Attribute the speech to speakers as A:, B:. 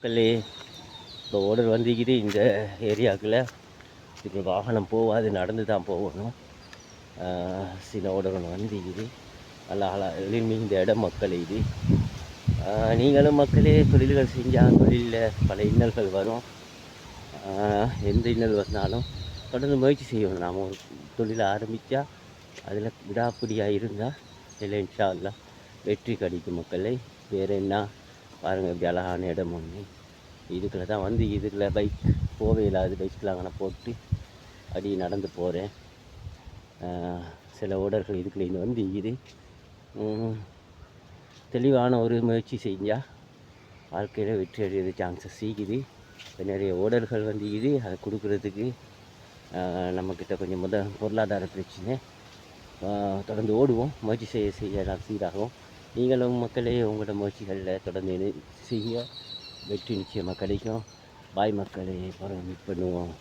A: மக்களே, இப்போ ஓர்டர் வந்துக்குது இந்த ஏரியாவுக்குள்ள. இதுக்கு வாகனம் போகாது, நடந்து தான் போகணும். சில ஓர்டர் ஒன்று வந்துக்குது. நல்லா எழில்மிகு இந்த இடம் மக்கள் இது. நீங்களும் மக்களே தொழில்கள் செஞ்சால் தொழிலில் பல இன்னல்கள் வரும். எந்த இன்னல் வந்தாலும் தொடர்ந்து முயற்சி செய்யணும். நாம் ஒரு தொழிலை ஆரம்பித்தா அதில் விடாப்பிடியாக இருந்தால் இல்லை இன்ஷா அல்லாஹ் வெற்றி கிடைக்கும் மக்களே. வேறு என்ன பாருங்கள், இப்படி அழகான இடம் ஒன்று. இதுக்குள்ள தான் வந்து இதுக்குள்ள பைக் போவே இல்லாது பைக்கில் அங்கே போட்டு அடி நடந்து போகிறேன். சில ஓடர்கள் இதுக்குள்ள இங்கே வந்து இது தெளிவான ஒரு முயற்சி செஞ்சால் வாழ்க்கையில் வெற்றி அடையிறது சான்சஸ் சீக்குது. இப்போ நிறைய ஓடர்கள் வந்து இது அதை கொடுக்குறதுக்கு நம்மக்கிட்ட கொஞ்சம் பொருளாதார பிரச்சனை. தொடர்ந்து ஓடுவோம், முயற்சி செய்ய எல்லாம் சீராகும். நீங்களும் மக்களே உங்களோட முயற்சிகளில் தொடர்ந்து செய்ய வெற்றி நிச்சயமாக கிடைக்கும். பாய் மக்களே, மீட் பண்ணுவோம்.